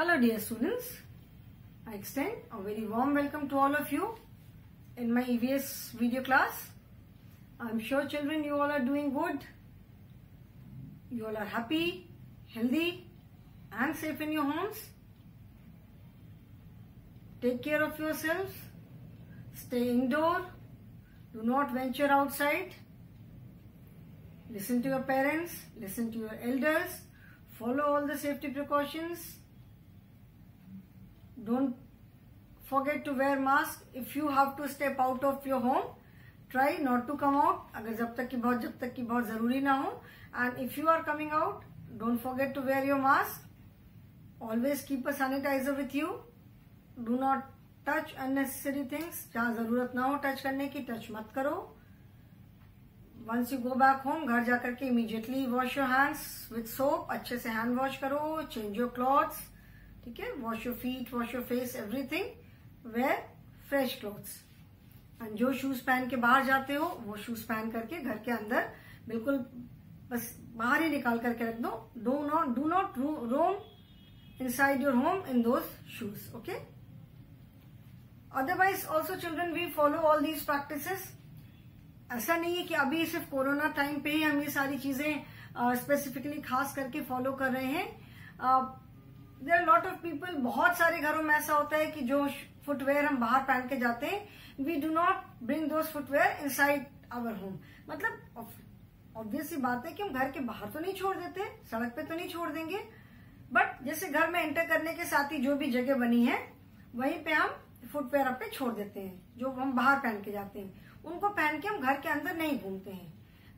Hello dear students, I extend a very warm welcome to all of you in my EVS video class. I am sure children you all are doing good. You all are happy, healthy and safe in your homes. Take care of yourselves. Stay indoor. Do not venture outside. Listen to your parents. Listen to your elders. Follow all the safety precautions. Don't forget to wear mask. If you have to step out of your home, try not to come out. अगर जब तक कि बहुत जरूरी ना हो. And if you are coming out, don't forget to wear your mask. Always keep a sanitizer with you. Do not touch unnecessary things. जहाँ जरूरत ना हो टच करने की, टच मत करो. Once you go back home, घर जाकर के immediately wash your hands with soap. अच्छे से hand wash करो. Change your clothes. ठीक है, wash your feet, wash your face, everything. Wear fresh clothes. And जो शूज पहन के बाहर जाते हो वो शूज पहन करके घर के अंदर बिल्कुल बस बाहर ही निकाल करके रख दो. Do not roam inside your home in those shoes. Okay. Otherwise also children we follow all these practices. ऐसा नहीं है कि अभी सिर्फ कोरोना टाइम पे ही हम ये सारी चीजें स्पेसिफिकली खास करके फॉलो कर रहे हैं. There are lot of people. बहुत सारे घरों में ऐसा होता है कि जो फुटवेयर हम बाहर पहन के जाते हैं, we do not bring those footwear inside our home. मतलब ऑब्वियस सी बात है कि हम घर के बाहर तो नहीं छोड़ देते, सड़क पे तो नहीं छोड़ देंगे, बट जैसे घर में एंटर करने के साथ ही जो भी जगह बनी है वहीं पे हम फुटवेयर अपने छोड़ देते हैं. जो हम बाहर पहन के जाते हैं उनको पहन के हम घर के अंदर नहीं घूमते हैं.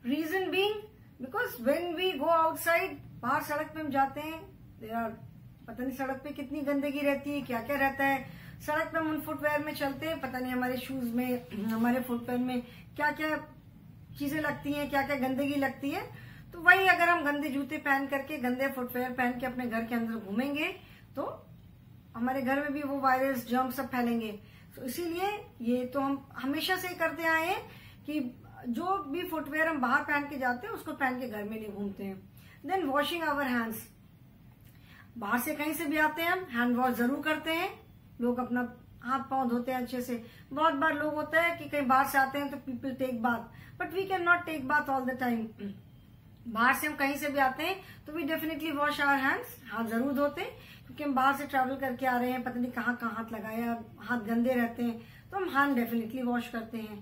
Reason being because when we go outside, बाहर सड़क पे हम जाते हैं, देयर आर पता नहीं सड़क पे कितनी गंदगी रहती है, क्या क्या रहता है. सड़क पे हम उन फुटवेयर में चलते हैं, पता नहीं हमारे शूज में, हमारे फुटवेयर में क्या क्या चीजें लगती हैं, क्या क्या गंदगी लगती है. तो वही अगर हम गंदे जूते पहन करके, गंदे फुटवेयर पहन के अपने घर के अंदर घूमेंगे तो हमारे घर में भी वो वायरस, जर्म सब फैलेंगे. तो इसीलिए ये तो हम हमेशा से करते आए हैं कि जो भी फुटवेयर हम बाहर पहन के जाते हैं उसको पहन के घर में नहीं घूमते हैं. Then washing our hands. बाहर से कहीं से भी आते हैं हम हैंड वॉश जरूर करते हैं. लोग अपना हाथ पांव धोते हैं अच्छे से. बहुत बार लोग होता है कि कहीं बाहर से आते हैं तो people take bath, but we can not take bath all the time. बाहर से हम कहीं से भी आते हैं तो we definitely wash our hands. हाथ जरूर धोते हैं क्योंकि हम बाहर से ट्रैवल करके आ रहे हैं, पता नहीं कहाँ कहाँ हाथ लगाया, हाथ गंदे रहते हैं, तो हम हैंड डेफिनेटली वॉश करते हैं.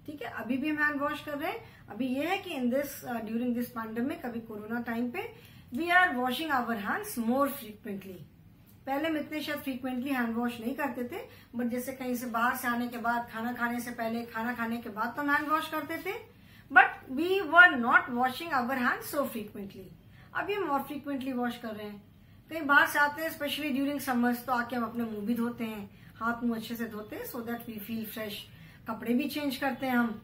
ठीक है, अभी भी हम हैंड वॉश कर रहे हैं. अभी ये है कि in this during this pandemic, अभी कोरोना टाइम पे we are washing our hands more frequently. पहले हम इतने शायद फ्रीक्वेंटली हैंड वॉश नहीं करते थे, बट जैसे कहीं से बाहर से आने के बाद, खाना खाने से पहले, खाना खाने के बाद तो हम हैंड वॉश करते थे, but we were not washing our hand so frequently. अभी हम और फ्रीक्वेंटली वॉश कर रहे हैं. कहीं बाहर से आते हैं स्पेशली ड्यूरिंग समर्स, तो आके हम अपने मुंह भी धोते हैं, हाथ मुंह अच्छे से धोते हैं, so that we feel fresh. कपड़े भी चेंज करते हैं हम.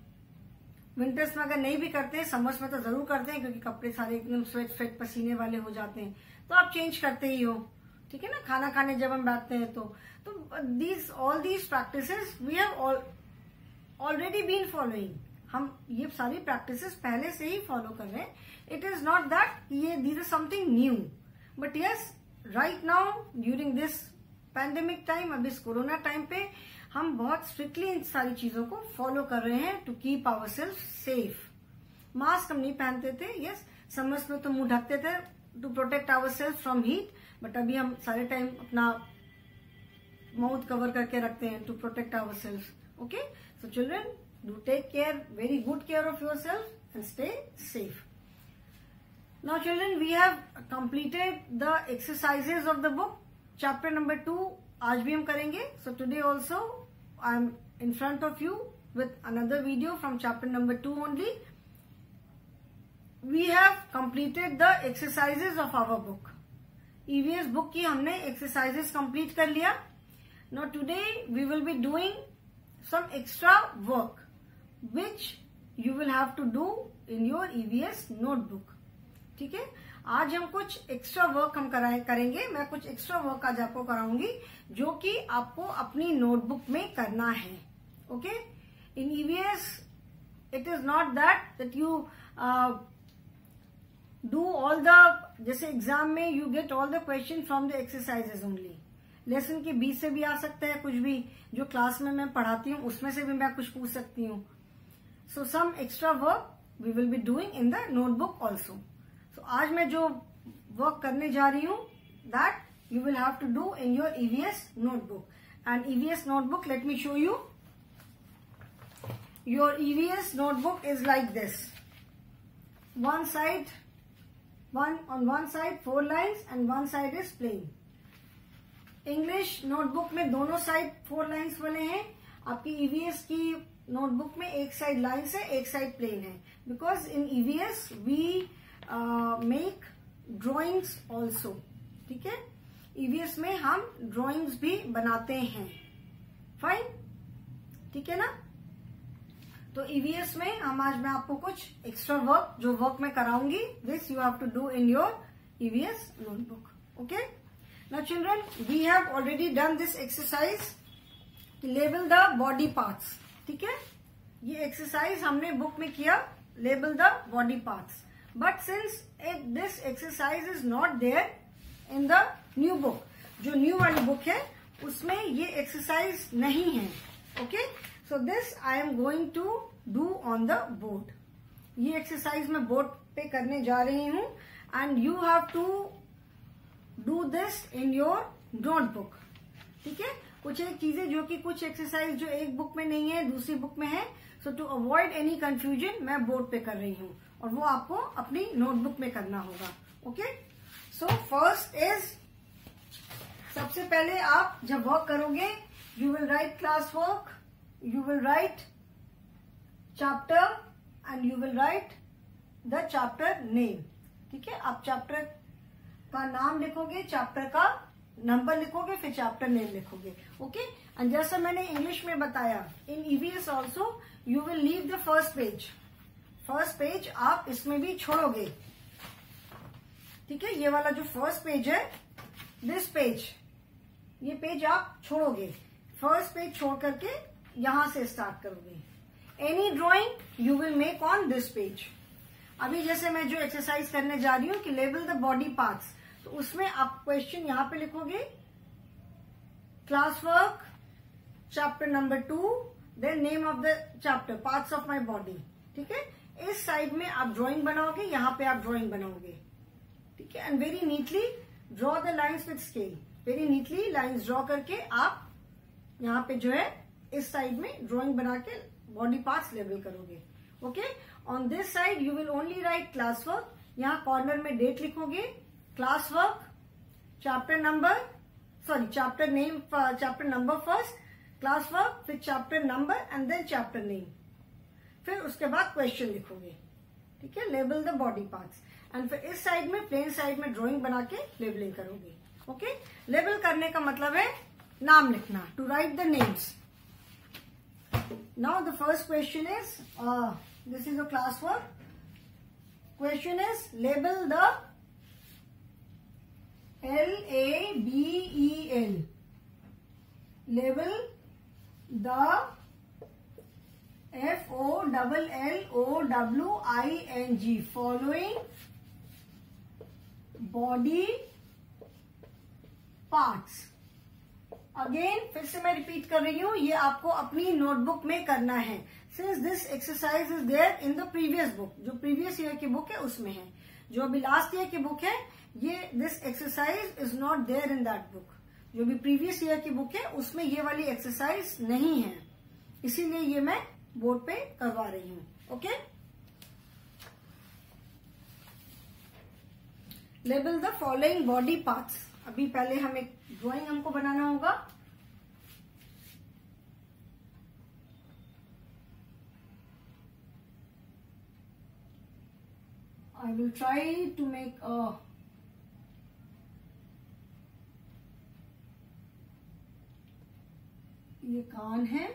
विंटर्स में अगर नहीं भी करते हैं, समर्स में तो जरूर करते हैं क्योंकि कपड़े सारे एकदम स्वेट पसीने वाले हो जाते हैं, तो आप चेंज करते ही हो. ठीक है ना. खाना खाने जब हम बैठते हैं तो all these practices we have already been following. हम ये सारी प्रैक्टिसेस पहले से ही फॉलो कर रहे हैं. इट इज नॉट दैट ये these are something new, but yes right now during this pandemic time, अब इस कोरोना टाइम पे हम बहुत स्ट्रिक्टली इन सारी चीजों को फॉलो कर रहे हैं to keep our self safe. Mask हम नहीं पहनते थे. यस, समर्स में तो मुंह ढकते थे to protect our self from heat, but अभी हम सारे टाइम अपना माउथ कवर करके रखते हैं to protect our self. Okay. So children, do take care, very good care of your self and stay safe. Now children, we have completed the exercises of the book. Chapter number 2 आज भी हम करेंगे. So today also I am in front of you with another video from chapter number 2 only. We have completed the exercises of our book. EVS book की हमने exercises complete कर लिया. Now today we will be doing some extra work which you will have to do in your EVS notebook. ठीक है. आज हम कुछ extra work हम करेंगे. मैं कुछ एक्स्ट्रा वर्क आज आपको कराऊंगी जो कि आपको अपनी नोटबुक में करना है. Okay. In EVS it is not that you do all the, जैसे एग्जाम में you get all the question from the exercises only. Lesson के बीच से भी आ सकता है, कुछ भी जो क्लास में मैं पढ़ाती हूँ उसमें से भी मैं कुछ पूछ सकती हूँ। So some extra work we will be doing in the notebook also. सो आज मैं जो वर्क करने जा रही हूँ that you will have to do in your EVS notebook. And EVS notebook, let me show you. Your EVS notebook is like this. One side, on one side 4 lines and one side is plain. English notebook में दोनों side 4 lines बने हैं। आपकी EVS की notebook में एक side lines है, एक साइड प्लेन है। Because in EVS we make drawings also. ठीक है, EVS में हम ड्राइंग्स भी बनाते हैं। फाइन, ठीक है ना। तो EVS में हम आज मैं आपको कुछ एक्स्ट्रा वर्क, जो वर्क मैं कराऊंगी, this you have to do in your EVS notebook. Okay, now children, we have already done this exercise, label the body parts. ठीक है, ये एक्सरसाइज हमने बुक में किया, label the body parts. But since this exercise is not there in the new book, जो new वाली book है उसमें ये एक्सरसाइज नहीं है। Okay, so this I am going to do on the board. ये एक्सरसाइज मैं बोर्ड पे करने जा रही हूँ and you have to do this in your notebook. ठीक है, कुछ एक चीजें जो कि कुछ एक्सरसाइज जो एक बुक में नहीं है दूसरी बुक में है, सो टू अवॉइड एनी कंफ्यूजन मैं बोर्ड पे कर रही हूँ और वो आपको अपनी नोटबुक में करना होगा। ओके, सो फर्स्ट इज, सबसे पहले आप जब वर्क करोगे you will write class work, you will write chapter and you will write the chapter name. ठीक है, आप चैप्टर का नाम लिखोगे, चैप्टर का नंबर लिखोगे, फिर चैप्टर नेम लिखोगे। ओके, एंड जैसा मैंने इंग्लिश में बताया, इन EVS also you will leave the first page. First page आप इसमें भी छोड़ोगे। ठीक है, ये वाला जो फर्स्ट पेज है, दिस पेज, ये पेज आप छोड़ोगे। फर्स्ट पेज छोड़ करके यहां से स्टार्ट करोगे। Any drawing you will make on this page. अभी जैसे मैं जो एक्सरसाइज करने जा रही हूँ कि लेबल द बॉडी पार्ट्स, तो उसमें आप क्वेश्चन यहां पे लिखोगे, class work chapter number 2, then name of the chapter, parts of my body. ठीक है, इस साइड में आप ड्राइंग बनाओगे, यहां पे आप ड्राइंग बनाओगे। ठीक है, and very neatly draw the lines with scale. Very neatly lines draw करके आप यहाँ पे जो है इस साइड में ड्राइंग बना के बॉडी पार्ट्स लेबल करोगे। Okay, on this side you will only write class work. यहाँ कॉर्नर में डेट लिखोगे, class work, chapter number, sorry chapter name, chapter number first, class work, फिर chapter number and then chapter name, फिर उसके बाद question लिखोगे। ठीक है, label the body parts and फिर इस साइड में प्लेन साइड में ड्राइंग बना के लेबलिंग करोगे। ओके, लेबल करने का मतलब है नाम लिखना, to write the names. Now the first question is, this is a class work. Question is label the LABEL, label the FOLLOWING following body parts. Again फिर से मैं रिपीट कर रही हूँ, ये आपको अपनी नोटबुक में करना है। Since this exercise is there in the previous book, जो प्रीवियस ईयर की बुक है उसमें है। जो अभी लास्ट ईयर की बुक है, ये this exercise is not there in that book. जो भी प्रीवियस ईयर की बुक है उसमें ये वाली एक्सरसाइज नहीं है, इसीलिए ये मैं बोर्ड पे करवा रही हूँ। Okay, label the following body parts. अभी पहले हम एक ड्राइंग हमको बनाना होगा। I will try to make a ये कान है,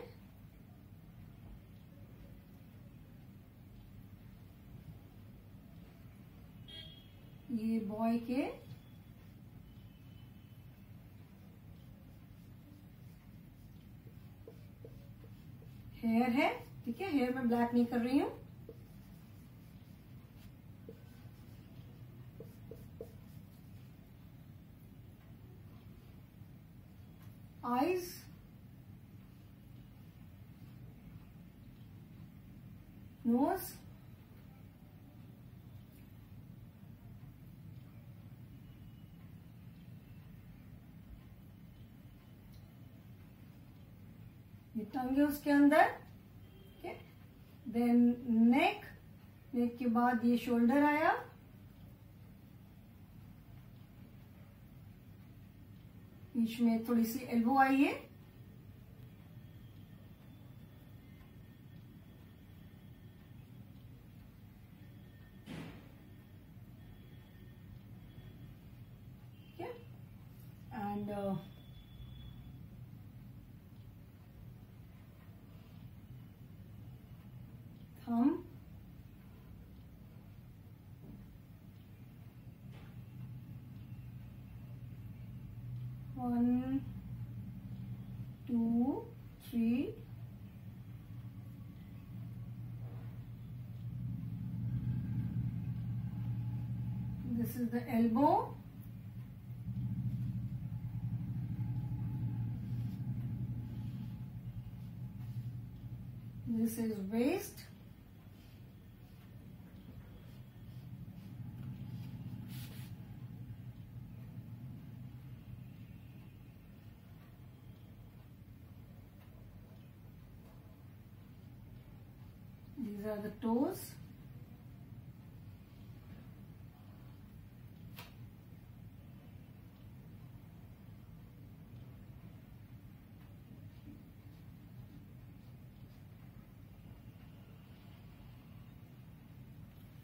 ये बॉय के हेयर है। ठीक है, हेयर में ब्लैक नहीं कर रही हूं। eyes, nose, ये टंग है उसके अंदर, ओके। देन नेक, नेक के बाद ये शोल्डर आया, बीच में थोड़ी सी एल्बो आई है, and thumb, 1, 2, 3, this is the elbow, this is waist, these are the toes,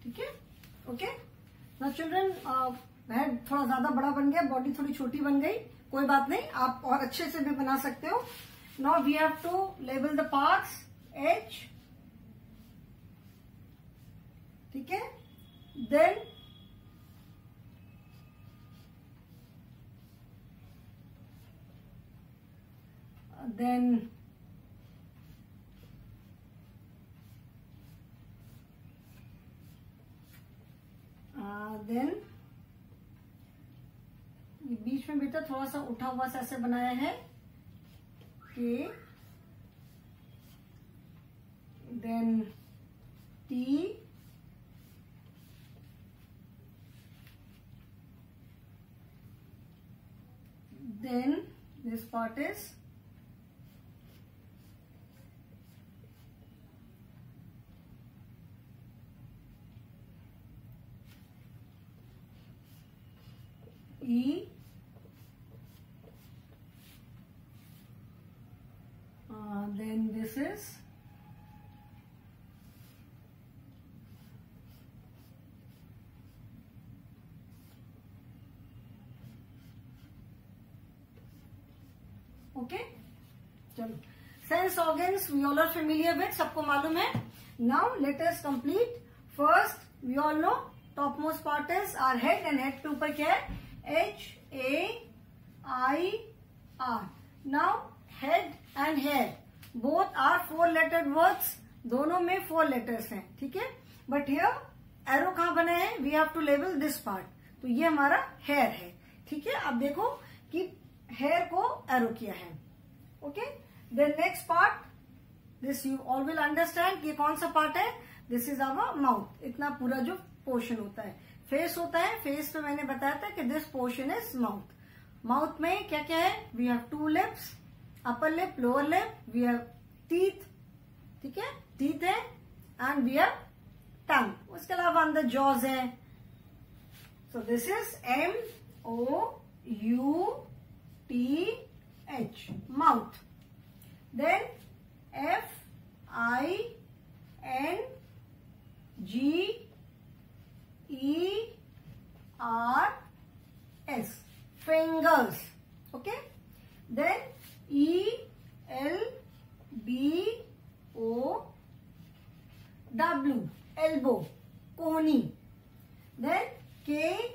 ठीक है, ओके। नाउ चिल्ड्रन, हेड थोड़ा ज्यादा बड़ा बन गया, बॉडी थोड़ी छोटी बन गई, कोई बात नहीं, आप और अच्छे से भी बना सकते हो। Now we have to label the parts, as, ठीक है, देन देन ये बीच में बेटा थोड़ा सा उठा हुआ सा ऐसे बनाया है के, then T, then this part is E, then this is okay. चलो, sense organs we all are familiar with, सबको मालूम है। Now let us complete. First we all know top most part is our head, and head के ऊपर क्या है, HAIR। Now head and hair both are 4 lettered words, दोनों में 4 letters हैं, ठीक है। बट हियर एरो कहां बने हैं, we have to label this part, तो ये हमारा हेयर है, ठीक है। अब देखो कि हेयर को एरो किया है, okay. Then next part, this you all will understand, ये कौन सा पार्ट है, दिस इज आवर माउथ, इतना पूरा जो पोर्शन होता है। फेस होता है, फेस पे मैंने बताया था कि this portion is mouth. Mouth में क्या क्या है, we have 2 lips, upper lip, lower lip, we have teeth, ठीक है, टीथ है, एंड वी हैव टंग। उसके अलावा अंदर जॉज है। So this is MOUTH, mouth. Then FINGERS, fingers, okay. Then ELBOW, elbow, कोहनी. Then KNEE,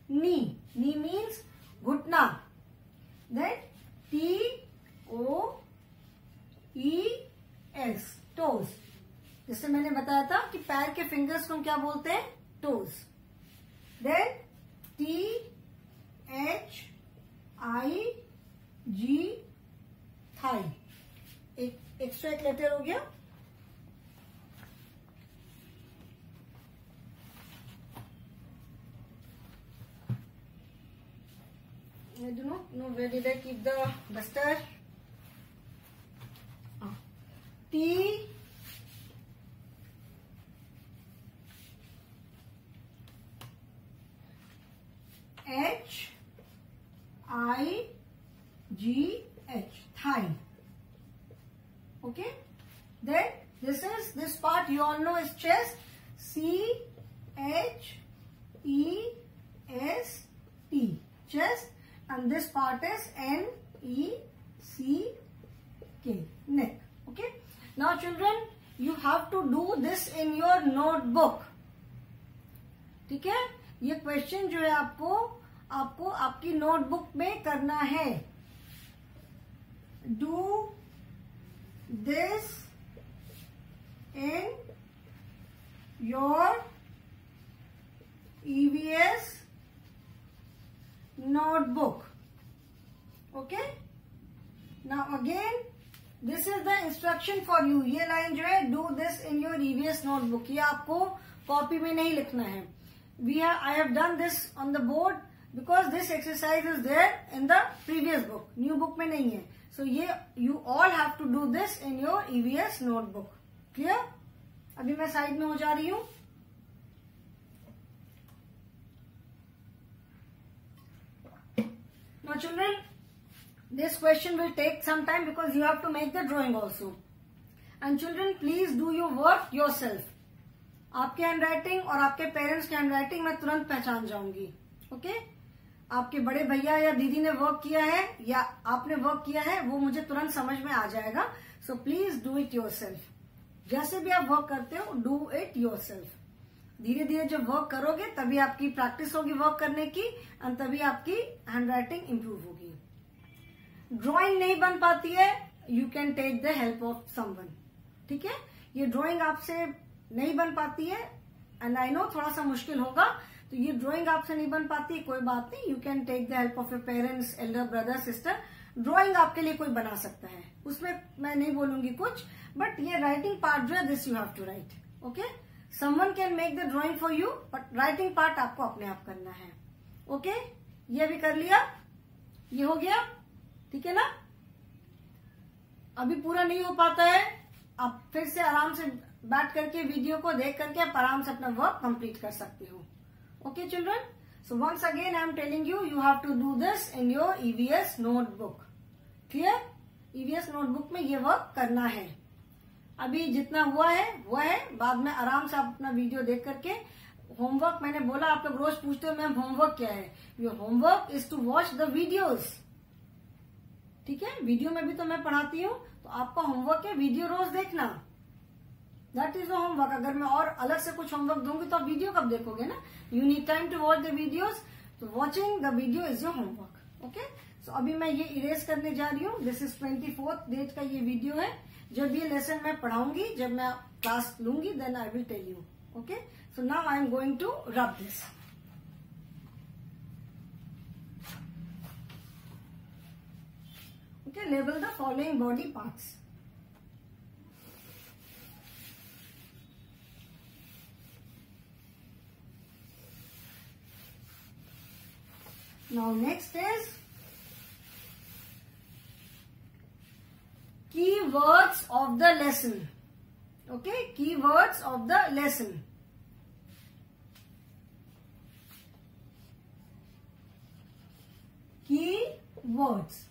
knee, knee means घुटना. Then TOES, toes. जिससे मैंने बताया था कि पैर के फिंगर्स को हम क्या बोलते हैं, टोज. Then THEAD, एक्स्ट्रा एक लेटर हो गया। I do not know where did I keep the duster. T H I G H, thigh. Okay, then this part you all know is chest. C H E S T, chest, and this part is N E C K, neck. Okay, now children, you have to do this in your notebook. ठीक है, ये question जो है आपको आपकी notebook में करना है। Do this in your EVS notebook. Okay, now again this is the instruction for you. ये लाइन जो है do this in your EVS notebook, ये आपको कॉपी में नहीं लिखना है। I have done this on the board because this exercise is there in the previous book, new book में नहीं है। So ये you all have to do this in your EVS notebook. Clear? अभी मैं साइड में हो जा रही हूँ। Now children, this question will take some time because you have to make the drawing also. And children, please do your work yourself. आपके handwriting और आपके पेरेंट्स के हैंडराइटिंग मैं तुरंत पहचान जाऊंगी। ओके, आपके बड़े भैया या दीदी ने वर्क किया है या आपने वर्क किया है, वो मुझे तुरंत समझ में आ जाएगा। So please do it yourself. जैसे भी आप वर्क करते हो, डू इट योरसेल्फ। धीरे धीरे जब वर्क करोगे तभी आपकी प्रैक्टिस होगी वर्क करने की, और तभी आपकी हैंडराइटिंग इंप्रूव होगी। ड्राइंग नहीं बन पाती है, you can take the help of someone. ठीक है, ये ड्राइंग आपसे नहीं बन पाती है, एंड आई नो थोड़ा सा मुश्किल होगा, तो ये ड्राइंग आपसे नहीं बन पाती, कोई बात नहीं, you can take the help of your parents, elder brother, sister. Drawing आपके लिए कोई बना सकता है, उसमें मैं नहीं बोलूंगी कुछ, बट ये राइटिंग पार्ट जो है this you have to write. Okay, someone can make the drawing for you, but writing part आपको अपने आप करना है। ओके, ये भी कर लिया, ये हो गया, ठीक है ना। अभी पूरा नहीं हो पाता है, आप फिर से आराम से बैठ करके वीडियो को देख करके आप आराम से अपना वर्क कंप्लीट कर सकते हो। Okay children, so once again I am telling you, you have to do this in your EVS notebook. Clear? EVS notebook में ये वर्क करना है। अभी जितना हुआ है, बाद में आराम से आप अपना वीडियो देख करके होमवर्क, मैंने बोला आप लोग रोज पूछते हो मैम होमवर्क क्या है, your homework is to watch the videos. ठीक है, वीडियो में भी तो मैं पढ़ाती हूँ, तो आपका होमवर्क है वीडियो रोज देखना, दैट इज द होमवर्क। अगर मैं और अलग से कुछ होमवर्क दूंगी तो आप वीडियो कब देखोगे ना, you need time to watch the videos, तो watching the video is your homework. Okay, so अभी मैं ये इरेज करने जा रही हूँ। दिस इज 24th डेट का ये वीडियो है। जब ये लेसन मैं पढ़ाऊंगी, जब मैं क्लास लूंगी, then I will tell you. Okay, so now I am going to rub this. Okay, label the following body parts. Now next is keywords of the lesson. Okay, keywords of the lesson. Keywords.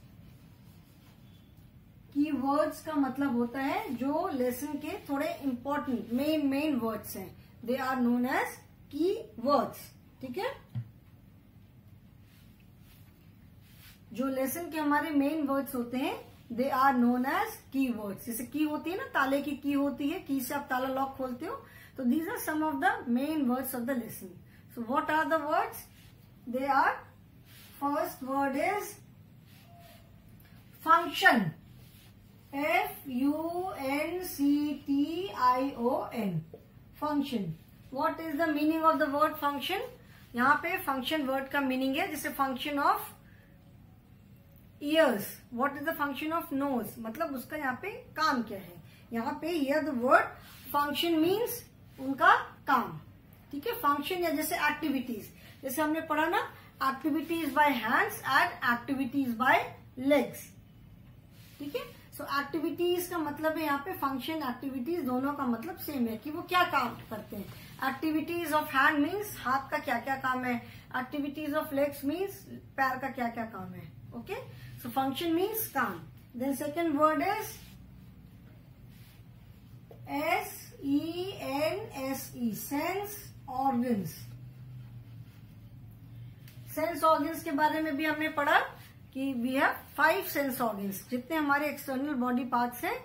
Keywords का मतलब होता है जो lesson के थोड़े important main words हैं, they are known as keywords. ठीक है, जो लेसन के हमारे मेन वर्ड्स होते हैं, they are known as keywords. जैसे की होती है ना, ताले की की होती है, की से आप ताला लॉक खोलते हो, तो these are some of the main words of the lesson. So what are the words? They are, first word is function, F-U-N-C-T-I-O-N, function. What is the meaning of the word function? यहाँ पे function word का meaning है, जैसे function of ears, what is the function of nose, मतलब उसका यहाँ पे काम क्या है। यहाँ पे here the word function means उनका काम, ठीक है। फंक्शन या जैसे एक्टिविटीज, जैसे हमने पढ़ा ना, activities by hands and activities by legs, ठीक है। सो एक्टिविटीज का मतलब है यहाँ पे फंक्शन एक्टिविटीज दोनों का मतलब सेम है कि वो क्या काम करते हैं। एक्टिविटीज ऑफ हैंड मीन्स हाथ का क्या क्या काम है, एक्टिविटीज ऑफ लेग्स मीन्स पैर का क्या क्या काम है, ओके। सो फंक्शन मीन्स काम। Then second word is SENSE, sense organs. Sense organs के बारे में भी हमने पढ़ा कि वी हैव 5 सेंस ऑर्गन्स। जितने हमारे एक्सटर्नल बॉडी पार्ट्स हैं,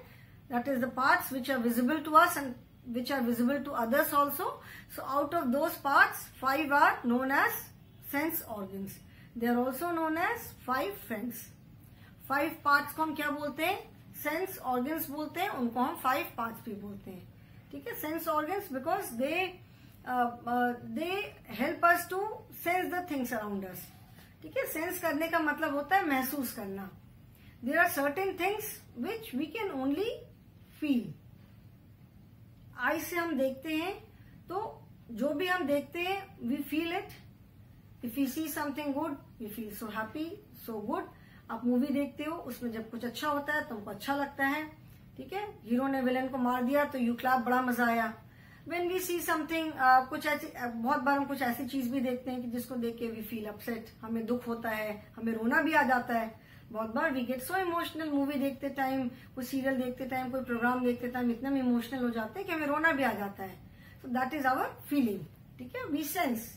that is the parts which are visible to us and which are visible to others also. So out of those parts 5 are known as sense organs. They are also known as 5 friends. 5 parts को हम क्या बोलते हैं? Sense organs बोलते हैं। उनको हम 5 parts भी बोलते हैं, ठीक है। Sense organs because they help us to sense the things around us, ठीक है। सेंस करने का मतलब होता है महसूस करना। There are certain things which we can only feel. I say हम देखते हैं तो जो भी हम देखते हैं we feel it. If you see something good we feel so happy, so good. आप मूवी देखते हो, उसमें जब कुछ अच्छा होता है तो हमको अच्छा लगता है, ठीक है। हीरो ने विलेन को मार दिया तो यू क्लैप, बड़ा मजा आया। When we see something, कुछ ऐसी, बहुत बार हम कुछ ऐसी चीज भी देखते हैं कि जिसको देख के वी फील अपसेट, हमें दुख होता है, हमें रोना भी आ जाता है। बहुत बार we get so emotional, movie देखते टाइम, कोई सीरियल देखते टाइम, कोई प्रोग्राम देखते टाइम इतना इमोशनल हो जाते हैं कि हमें रोना भी आ जाता है। So that is our feeling, ठीक है। वी सेंस,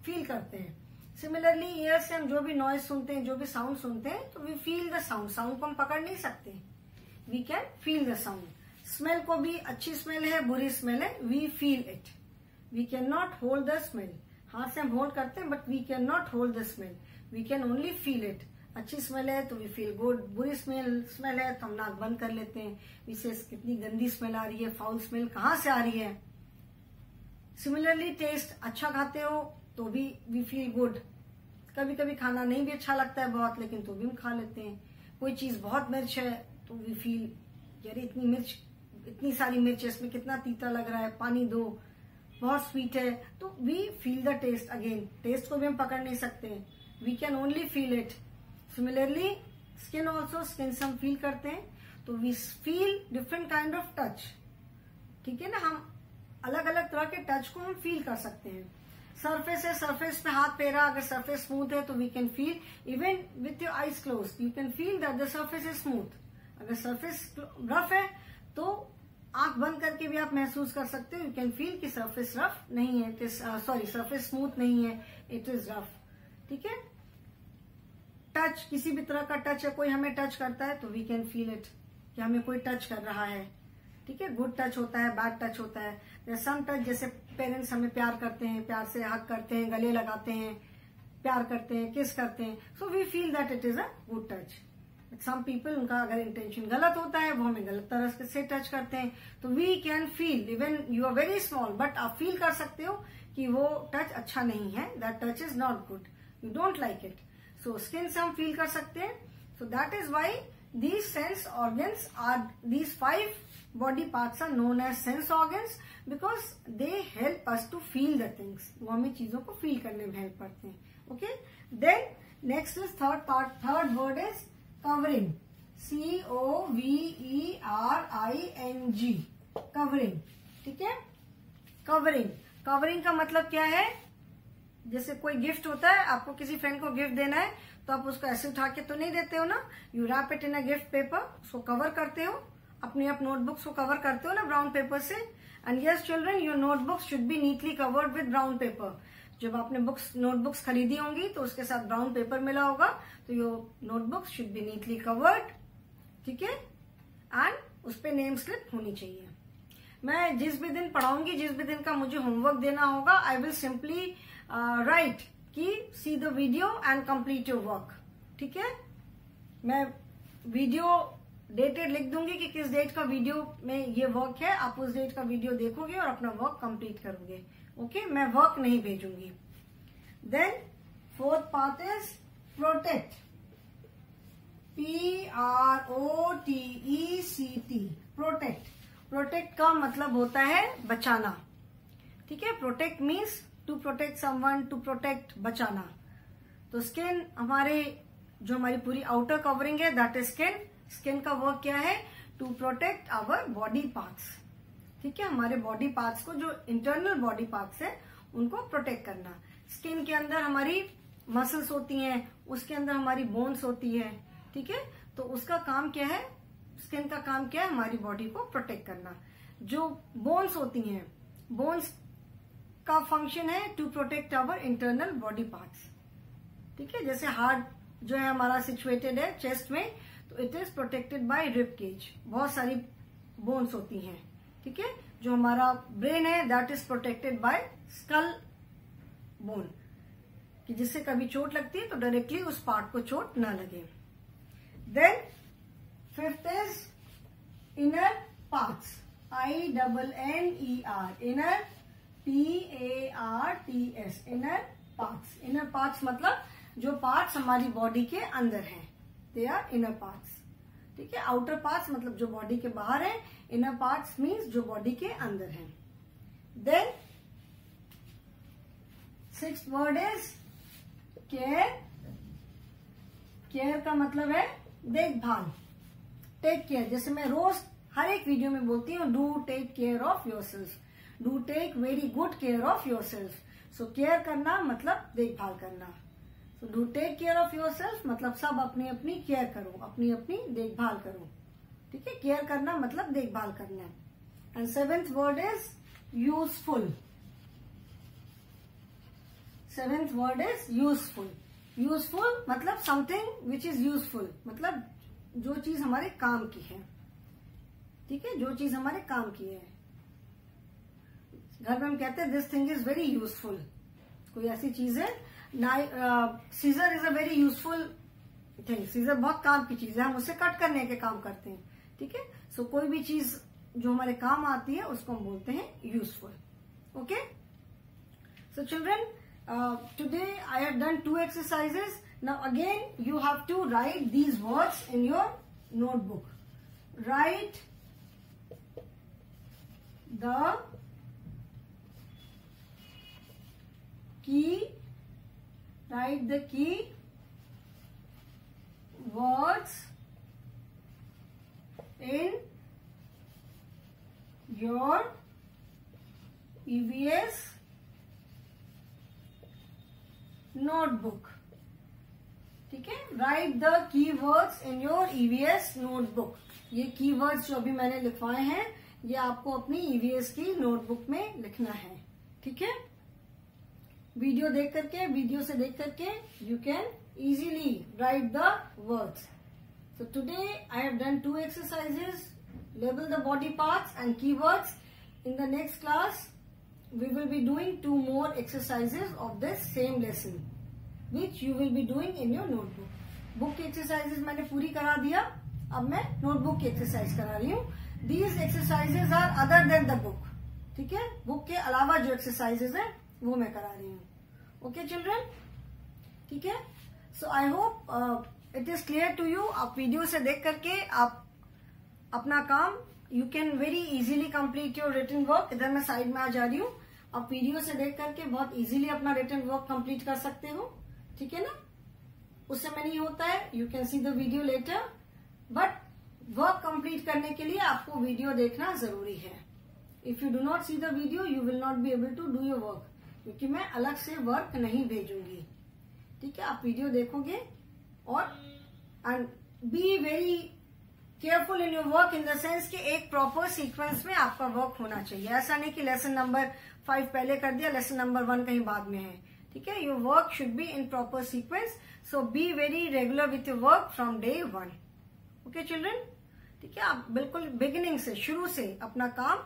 फील करते हैं। सिमिलरली ईयर से हम जो भी नॉइज सुनते हैं, जो भी साउंड सुनते हैं, तो we feel the sound. Sound को हम पकड़ नहीं सकते, we can feel the sound. Smell को भी, अच्छी स्मेल है, बुरी स्मेल है, we feel it. We can not hold the smell. हाथ से हम होल्ड करते हैं but we can not hold the smell, we can only feel it. अच्छी स्मेल है तो वी फील गुड, बुरी स्मेल है तो हम नाक बंद कर लेते हैं। विशेष कितनी गंदी स्मेल आ रही है, फाउल स्मेल कहाँ से आ रही है। सिमिलरली टेस्ट, अच्छा खाते हो तो भी वी फील गुड। कभी कभी खाना नहीं भी अच्छा लगता है बहुत, लेकिन तो भी हम खा लेते हैं। कोई चीज बहुत मिर्च है तो वी फील, यार इतनी मिर्च, इतनी सारी मिर्च है, इसमें कितना तीता लग रहा है, पानी दो। बहुत स्वीट है तो we feel the taste. Again taste को भी हम पकड़ नहीं सकते, we can only feel it. Similarly skin also, skin से हम फील करते हैं तो we feel different kind of touch, ठीक है ना। हम अलग अलग तरह के टच को हम फील कर सकते हैं। सरफेस है, सरफेस पे हाथ फेरा, अगर सरफेस स्मूथ है तो we can feel, even with your eyes close you can feel that the surface is smooth. अगर सरफेस रफ है तो आंख बंद करके भी आप महसूस कर सकते हो, यू कैन फील कि सरफेस रफ नहीं है, सरफेस स्मूथ नहीं है, इट इज रफ, ठीक है। टच, किसी भी तरह का टच है, कोई हमें टच करता है तो वी कैन फील इट कि हमें कोई टच कर रहा है, ठीक है। गुड टच होता है, बैड टच होता है। सम टच, जैसे पेरेंट्स हमें प्यार करते हैं, प्यार से हग करते हैं, गले लगाते हैं, प्यार करते हैं, किस करते हैं, so we feel that it is a good touch. Some people, उनका अगर इंटेंशन गलत होता है, वो हमें गलत तरह से टच करते हैं, तो we can feel, even you are very small but आप फील कर सकते हो कि वो टच अच्छा नहीं है, that touch is not good, you don't like it. So skin से हम फील कर सकते हैं। So that is why these sense organs are, these 5 body parts are known as sense organs because they help us to feel the things. वो हमें चीजों को feel करने में हेल्प करते हैं, okay. Then next is third part, third word is covering, COVERING, covering, ठीक है। कवरिंग, कवरिंग का मतलब क्या है? जैसे कोई गिफ्ट होता है, आपको किसी फ्रेंड को गिफ्ट देना है तो आप उसको ऐसे उठा के तो नहीं देते हो ना, you wrap it in a gift paper, उसको कवर करते हो, अपने आप नोटबुक्स को कवर करते हो ना ब्राउन पेपर से। And yes children, your notebooks should be neatly covered with brown paper. जब आपने नोटबुक्स खरीदी होंगी तो उसके साथ ब्राउन पेपर मिला होगा, तो your notebooks should be neatly covered, ठीक है। एंड उस पे नेम स्लिप होनी चाहिए। मैं जिस भी दिन पढ़ाऊंगी, जिस भी दिन का मुझे होमवर्क देना होगा, आई विल सिंपली राइट कि सी the video and complete your work, ठीक है। मैं वीडियो डेटेड लिख दूंगी कि किस डेट का वीडियो में ये वर्क है, आप उस डेट का वीडियो देखोगे और अपना वर्क कंप्लीट करोगे, ओके। मैं वर्क नहीं भेजूंगी। Then fourth part is protect, PROTECT, protect. Protect का मतलब होता है बचाना, ठीक है। Protect means to protect someone, to protect, बचाना। तो स्किन जो हमारी पूरी आउटर कवरिंग है, दैट इज स्किन। स्किन का वर्क क्या है? To protect our body parts, ठीक है। हमारे बॉडी पार्ट्स को, जो इंटरनल बॉडी पार्ट्स है, उनको प्रोटेक्ट करना। स्किन के अंदर हमारी मसल्स होती हैं, उसके अंदर हमारी बोन्स होती है, ठीक है। तो उसका काम क्या है? स्किन का काम क्या है? हमारी बॉडी को प्रोटेक्ट करना। जो बोन्स होती हैं, बोन्स का फंक्शन है to protect our internal body parts, ठीक है। जैसे हार्ट जो है हमारा सिचुएटेड है चेस्ट में, तो it is protected by rib cage. बहुत सारी बोन्स होती हैं, ठीक है। जो हमारा ब्रेन है, that is protected bye skull bone, कि जिससे कभी चोट लगती है तो डायरेक्टली उस पार्ट को चोट न लगे। Then fifth is inner parts, INNER, inner, PARTS, inner parts. Inner parts मतलब जो पार्ट्स हमारी बॉडी के अंदर हैं, दे आर इनर पार्ट्स, ठीक है। आउटर पार्ट्स मतलब जो बॉडी के बाहर है, इनर पार्ट्स मीन्स जो बॉडी के अंदर है। Then sixth word is care. Care का मतलब है देखभाल, टेक केयर। जैसे मैं रोज हर एक वीडियो में बोलती हूँ, do take care of yourself, do take very good care of yourself. So care करना मतलब देखभाल करना। So do take care of yourself मतलब सब अपनी अपनी केयर करो, अपनी अपनी देखभाल करो, ठीक है। केयर करना मतलब देखभाल करना। And seventh word is useful. Seventh word is useful. Useful मतलब समथिंग विच इज यूजफुल, मतलब जो चीज हमारे काम की है, ठीक है। जो चीज हमारे काम की है। घर में हम कहते हैं this thing is very useful, कोई ऐसी चीज है। Scissor is a very useful thing. Scissor बहुत काम की चीज है, हम उसे कट करने के काम करते हैं, ठीक है। सो कोई भी चीज जो हमारे काम आती है उसको हम बोलते हैं useful, okay. So children, today I have done 2 exercises. Now again you have to write these words in your notebook. Write the key words in your EVS notebook, ठीक है। Right the keywords in your EVS notebook. ये keywords जो अभी मैंने लिखवाए हैं, ये आपको अपनी ईवीएस की नोटबुक में लिखना है, ठीक है। वीडियो से देख करके you can easily right the words. So today I have done 2 exercises, label the body parts and keywords. In the next class we will be doing 2 more exercises of this same lesson which you will be doing in your notebook. Book की exercises मैंने पूरी करा दिया, अब मैं notebook की exercise करा रही हूँ। These exercises are other than the book, ठीक है। बुक के अलावा जो एक्सरसाइजेस है वो मैं करा रही हूँ, ओके चिल्ड्रन, ठीक है। So I hope it is clear to you. आप वीडियो से देख करके आप अपना काम you can very easily complete your written work. इधर मैं साइड में आ जा रही हूँ। आप वीडियो से देख करके बहुत इजीली अपना रिटन वर्क कंप्लीट कर सकते हो, ठीक है ना। उस समय नहीं होता है, you can see the video later, but work complete करने के लिए आपको वीडियो देखना जरूरी है। If you do not see the video you will not be able to do your work, क्योंकि मैं अलग से वर्क नहीं भेजूंगी, ठीक है। आप वीडियो देखोगे और and be very careful in your work in the sense कि एक प्रॉपर सीक्वेंस में आपका वर्क होना चाहिए। ऐसा नहीं कि लेसन नंबर 5 पहले कर दिया, लेसन नंबर 1 कहीं बाद में है, ठीक है। Your work should be in proper sequence. So be very regular with your work from day 1, okay children, ठीक है। आप बिल्कुल बिगिनिंग से, शुरू से अपना काम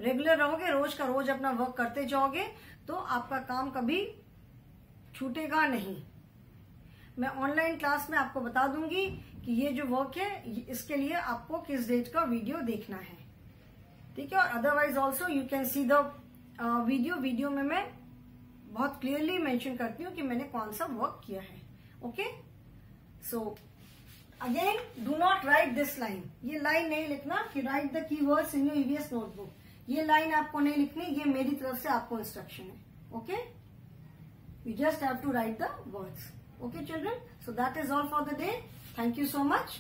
रेगुलर रहोगे, रोज का रोज अपना वर्क करते जाओगे, तो आपका काम कभी छूटेगा नहीं। मैं ऑनलाइन क्लास में आपको बता दूंगी कि ये जो वर्क है इसके लिए आपको किस डेट का वीडियो देखना है, ठीक है। और otherwise also you can see the video में मैं बहुत क्लियरली मेंशन करती हूँ कि मैंने कौन सा वर्क किया है, okay. So again do not right this line, ये लाइन नहीं लिखना कि right the keywords in your EVS notebook, ये लाइन आपको नहीं लिखनी, ये मेरी तरफ से आपको इंस्ट्रक्शन है. Okay, you just have to write the words. Okay children, so that is all for the day. Thank you so much.